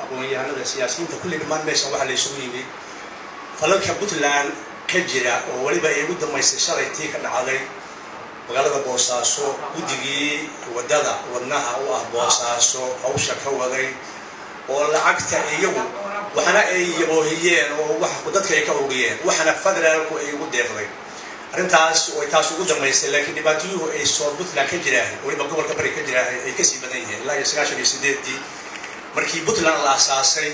aqoon-yahanada siyaasiyiinta kulli dhammaan meeshan waxaa la isugu yimi falalka Puntland ka jira oo waliba ay ugu dambeysay shalay tii ka dhacday magaalada Boosaaso guddigii wadnaha u ah Boosaaso hawsha ka waday oo lacagta iyagu waxana ay yoohiyeen oo wax dadka ay ka ururiyeen waxana federaalku ay ugu deeqday arintaas oo taas ugu dambeysay laakiin dhibaatooyinku ay soo Puntland ka jiraan waliba gobolka bari ka jiraan ay ka sii badan yihiin ilaa 98 markii Puntland la aasaasay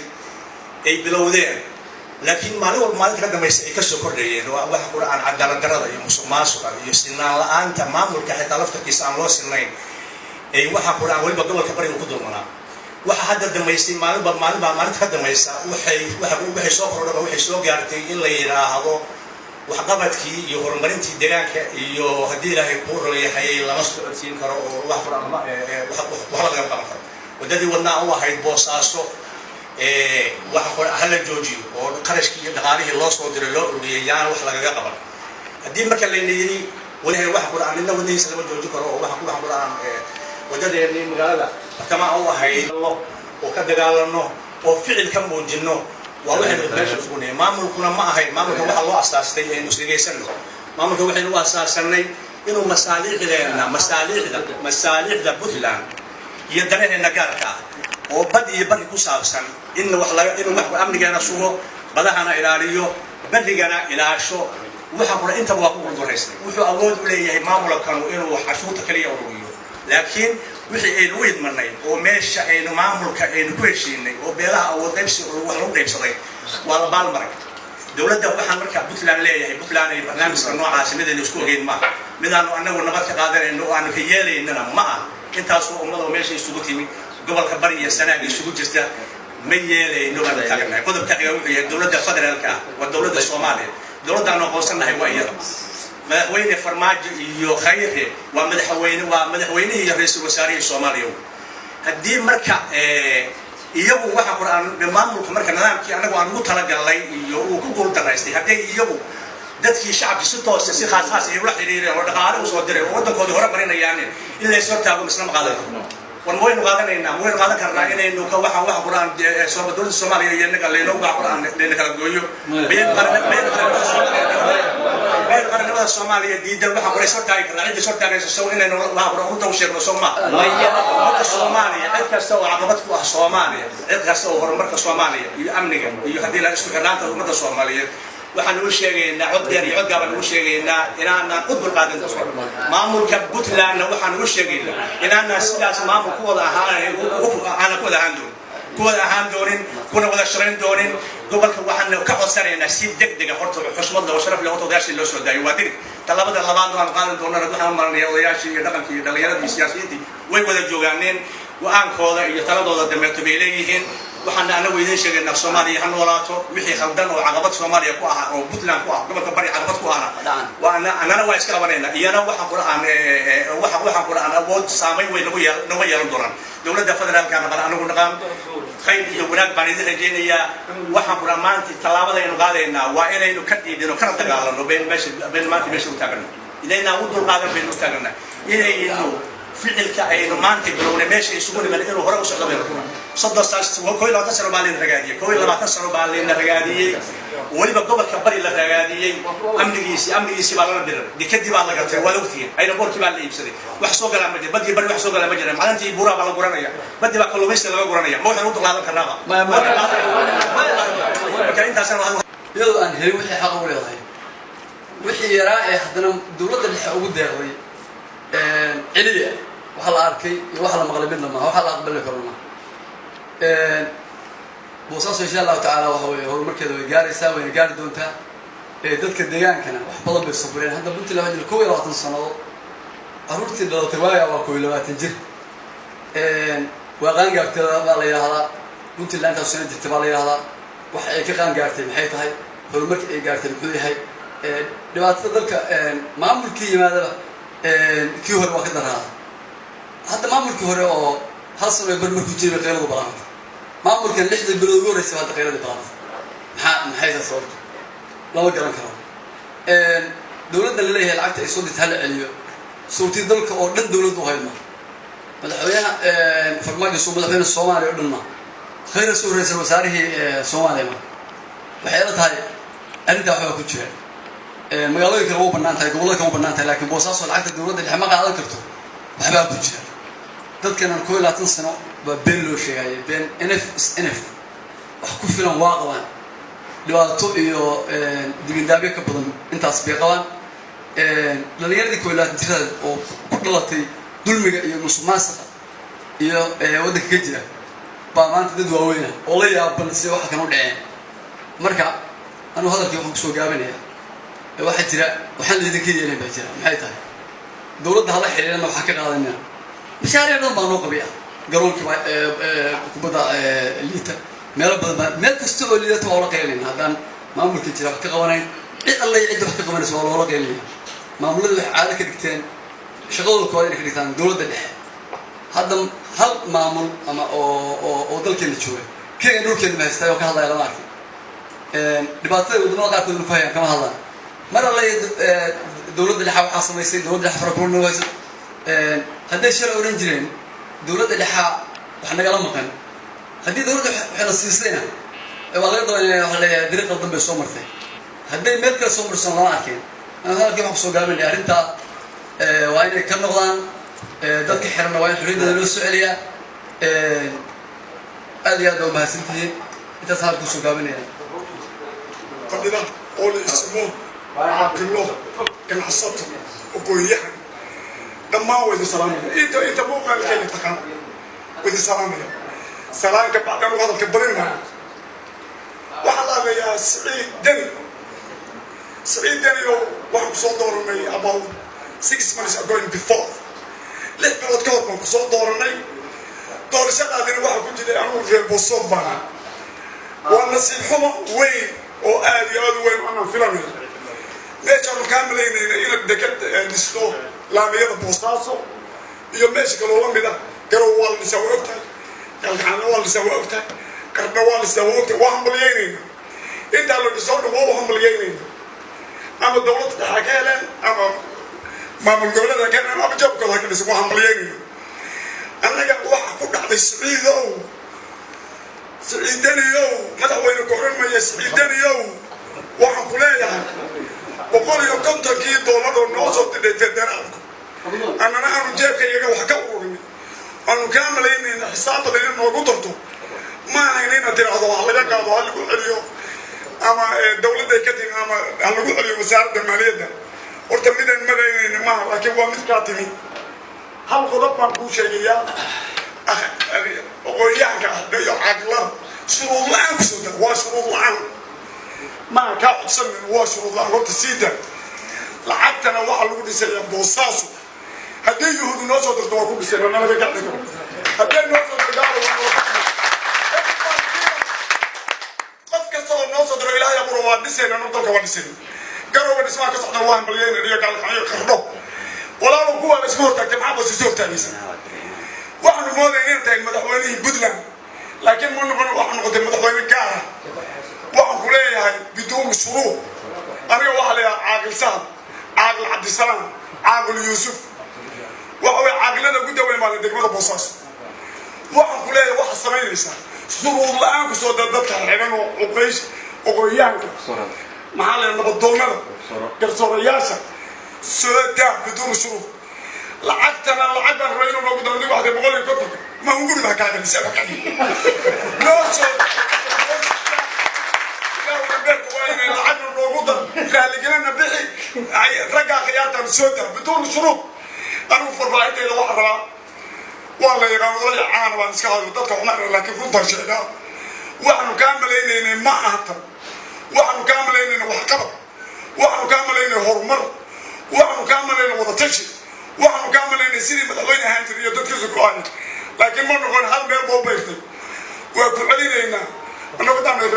ay bilowdeen laakiin maalin ka dambeysay ay ka soo kordhayeen wax quraan cadaalad darrada iyo musuqmaasuqa iyo sinaan la'aanta maamulka xitaa laftarkiisa aan loo sinayn ay waxa quraan waliba gobolka bari ku dulmanaa waxa hadda dambeysay maalin ka dambaysa waxay soo kordhaba waxay soo gaartay in la yiraahdo waxqabadkii iyo horumarintii deegaanka iyo haddii ilaahay ku roleeyahay lama socodsiin karo oo wax quraan wax laga qaban karo wadadii wadnaa u ahayd Boosaaso waxa quraan hal joojiyo oo qarashkii iyo dhaqaalihii loo soo diray loo ururiyay yaan wax laga qaban haddii marka la yiri walahi wax quraan inna wadadiisa lama jooji karo oo wax quraan wadadeenii magaalada kama u ahayd oo ka dagaalano oo ficil ka muujino waa waxay meesha fuunay maamulkuna ma ahayd maamulka waxa loo asaastay in usrigeysano maamulka waxay u asaasanay inuu masaalixda Puntland iyo danaheena gaarka oo bad iyo bari ku saabsan inuu wax amnigeena sugo badahana ilaaliyo badigana ilaasho waxa qora inta waa ku guuldareystay wuxuu awood u leeyahay maamulkan inuu xashuuta kaliya ururiyo laakiin wixii ay u idmanay oo meesha ay maamulka ay ku heshiinay oo beelaha awood qaybsi oo wax lagu qaybsaday waa la baalmaray dawladda waxaan marka Puntland leeyahay Puntland ay barnaamijka noocaas mid ay isku ogeyn ma midaan anagu nabad ka qaadanayno oo aan ka yeelaynana ma intaas oo ummadu meesha isugu timi gobolka bari iyo Sanaag isugu jirta ma yeelayno baan taageernay qodobka xiga wuxuu yahay dawladda federaalka waa dawladda Soomaaliya dawladda aan aqoonsanahay waa iyada madaxweyne farmaajo iyo khayre waa madaxweyne iyo ra'iisul wasaaraha Soomaaliya haddii marka iyagu waxa quraan maamulka marka nidaamkii anagu aan ugu talagalay iyo uu ku guuldareystay haddii iyagu dadkii shacabka si toos ah si khaas ay ula xiriireen oo dhaqaale u soo diray oo wadankooda hore marinayaan in la soo taago isla qaadan ورموين قادنا موين قادنا كرنا إنه نوكا واحد قرآن سوى دولة الصومالية ينقل لينو قرآن لينقل جويو بين قرن الصومالية دي ده واحد قريش صوتاي كرنا عندي صوتاي سوى إنه واحد قرآن توشير الصومال الصومالية عندك سوى عقبتك الصومالية عندك سوى هرمرك الصومالية يأمنك يهدي لنا استقرارات المدة الصومالية waxaan u sheegaynaa cod gaban u sheegaynaa inaanaan u dulqaadan maamulka Puntland waxaan u sheegaynaa inaanaan sidaas maamul ku wada ahaan doonin kuna wada shaqayn doonin gobolka waxaan ka codsanaynaa si degdeg ah horta xushmad leh oo sharaf leh oo odayaashii loo soo daayo waa diri talabada labaad aan qaadan doonaa waxaan marnay odayaashii iyo dhaqankii iyo dhalinyarada siyaasiyiintii way wada joogaaneen go'aankooda iyo taladooda dameerto bay leeyihiin waxaan anagu idin sheegaynaa Soomaaliya ha noolaato wixii khaldan oo caqabad Soomaaliya ku ah oo Puntland ku ah gobolka bari caqabad ku ah waana waa iska qabanayna iyana waxa quraan awood saamay way nagu yeelan doonaan dawladda federaalka anagu naqaan khayr iyo wanaag baan idin rajaynayaa waxaan quraan maanta talaabada aynu qaadaynaa waa inaynu ka dhiibino kana dagaalano been maanta meesha u taagano inayna u dulqaadan been u taagana inaynu ficilka aynu maanta bilowna meesha isugu nimaad inuu hore u socdo صدق وكل ما تسرب علينا رجالية كل ما تسرب علينا رجالية ولي بقبل كبري للرجالية أمنيسي بالله بدر دكتي بالله قلت ولوتين أين بورك بالله يبصري وحسوق على مجد بدي بر وحسوق على مجد ما أنتي بورا بالله قرانية بدي بقول ميسي بالله قرانية مو حنود الله كناغا كان أنت أصلا يلا أن هي وحي حق ولا غير وحي رائع حدنا دولة اللي حقود ده غير عليا وحلا أركي وحلا مغلبنا ما وحلا أقبل كرنا بوصاص إن شاء الله تعالى وهو مركز ويجاري ويجاري دونتا دتك الديان كنا وحبض بالصبرين هذا بنت له هذه الكوي راح تنصنوا أروت لو توايا وكوي لو تنجح وغان قابت بالي هذا بنت اللي أنت وسنة تبالي هذا وحيك غان قابت محيط هاي هو مركز قابت الكوي هاي لو أتذكر ما ملكي ماذا كيو هو واخد هذا ما ملكي هو حصل يبرمج كتير غير ضباط ما ممكن لحد البلوغور يسوي هذا غير ضباط محيز الصوت لا وقرن كلام دولة اللي هي العكت يسود تهلع عليه صوتي ذلك أو دولة وهاي ما مدحوينا فرماج يسوي مدحوينا الصومالي عندنا خير سورة رئيس الوزراء سوماليا وحيلت هاي أنت وحنا كتير مقالة كلام بنانتها يقولون كلام بنانتها لكن بوصاص والعكس الدولة اللي حماقة على كرتو وحنا كتير تذكر أن كل تنسنا بينلو شيء بين NF وحكوا فيهم واقعا لو تويو دبي كبدن أنت أسبقان لأن يردي كل تنسنا وقلتي دول مسماسة ودك كجرا بامانت دد واوينا والله يا بلسي waxa kan u dhaceen marka anu hadalkii waxaan soo gaabanaya waxa jira waxaan idinka yeelay baa jira maxay tahay dawladda hala xiriirana waxa ka qaadanaa mashaariicdan baan loo qabiyaa garoonka kubada liita meel badan meel kasta oo liita waa la qeylina hadaan maamulka jira wax ka qabanayn cid alla cid wax ka qabanayso waa loo qeylina maamulada wax caada ka dhigteen shaqadooda kooda inay ka dhigtaan dawladda dhexe هذا هل معمول أما أو ضل كل شوي كي نقول كل ما يستوي كهذا يلا معك دبعته ودنا قاعد كل فاهم كم هذا مرة الله دولة اللي حاول حصل يصير دولة اللي حفر كل نوع هذا الشيء الأورنجين دولة اللي وإحنا قلنا مكان هذه دولة إحنا السيسلنا والله يضل على دريق الضم بالسمر فيه هذا الملك السمر صنعاء كين أنا هذا كيف حصل قبل يعني أنت وين كم نقطان dadka xirna waa xiriirada loo su'aaliyaa aad iyo aad u mahadsantihiin intaas halku soo gaabanayna qadida oo la ismo aqlo kan xasato oo gooyaha dhammaan wada salaamay inta muuqaalkeena taqaan wada salaamay salaanka bacdan hadalka barina waxa la leeyahay Saeed Deni waxa soo dooranay about 6 months ago before ليه بلاد كوب مقصود دورني دور شقة دين واحد كنت جدي أنا في البصوب بنا والناس الحمى وين أو آدي وين أنا فيلمي ليش أنا كاملين إلى دكت نسلو لا مية بوستاسو يوم ماشي كانوا لهم بدا كانوا والله يسوي وقتها كانوا والله يسوي وقتها كانوا والله يسوي وقتها وهم مليانين أنت لو تسوي وهم مليانين أما الدولة تحكي لهم أما ما من قبل كان أنا بجيب كذا كذا سموها مليانين أنا قاعد واحد كل على السعيد أو سعيد دني أو متى وين كورن ما يسعيد دني أو واحد كلاه وقول يوم كنت كي دولار ونص تدري أنا جيب كي واحد كورني أنا كاملين حساب بين وقدرته ما هينين ترى هذا على ذاك هذا اللي يقول اليوم أما الدولة ده كتير أما اللي يقول اليوم وزارة المالية ده ورتمينا الملايين ما لكن هو متكاتمي هل قدرت ما نقول شيء يا أخي وقويانك ده عقله شروط الآن بسوده وشروط الآن ما كان سمن وشروط الآن قلت سيدا لعبتنا واحد لقول سيدا بوصاصه هدي يهود الناس وتردوا كل سيدا أنا بقعد لكم هدي الناس وتردوا قف كسر الناس وتردوا إلى يا بروان نسينا نطلق ونسينا قالوا بنسمع قصة الله مليان اللي قال حيو خربوا ولا لو قوة مسموح تكتب عباس يسوف تانيسا وحنا موضعين تاك مدحويني بدلا لكن من نقول وحنا قد مدحويني كارا وحنا كلها بدون شروط أنا واحد عاقل سهل عاقل عبد السلام عاقل يوسف وهو عاقلنا قد وين ما ندك ماذا بصاص وحنا كلها واحد سمين لسه شروط الآن كسود الدكتور حيوان وقيش وقيانك محل النبضونة كرسورياسة سودا بدون شروط لعقتنا لعقنا الرئيس ونقدر نقول واحد بقول لي كتب ما هو يقول لك هذا السبب لا شو لا وربك وين لعقنا ونقدر لا لقينا نبيعي رجع خيارته سودا بدون شروط أنا فربعت إلى واحد والله يقول لي عان وانسكال وضدك عمر لكن كنت شيء وحنا كاملين ما أهتم وحنا كاملين وحقبة وحنا كاملين هرمر وحنا كاملين وضتشي وحنا كاملين سيري مدحوين هانتري يدك زكواني لكن ما نقول هل مير بو بيرتي وكل علينا أنا بدأ من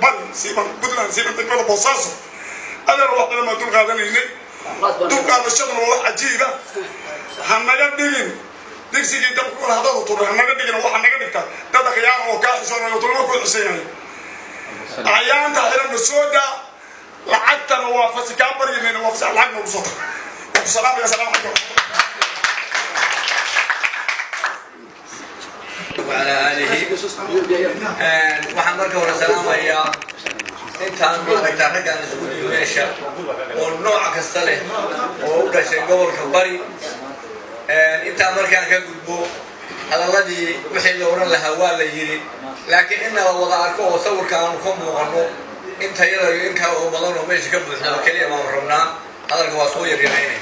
بل سيمان بدنا سيمان تكمل بوصاصه أنا روح لما تقول قادني تقول هذا الشغل هو عجيبة هنجا دين دكسي جدا كل هذا الطور هنجا دين وحنا نجا ده خيار وكاس صار يطلع ما كل شيء عيان تحرم السودة لعقتنا وافس كامبر يمين وافس العقل وصوت والسلام يا سلام عليكم وعلى آله waxaan marka hore salaamayaa intaan maaragtaa raggaan isugu yimi meesha oo nooc kasta leh oo u dhashay gobolka bari intaan markaan ka gudbo hadalladii wixii la oran lahaa waa la yiri laakiin in la wada arko oo sawirka aanu ka muuqano inta yada iyo in kale oo badan oo meesha ka buuxda kaliya ma rabnaa hadalka waa soo yaryaraynay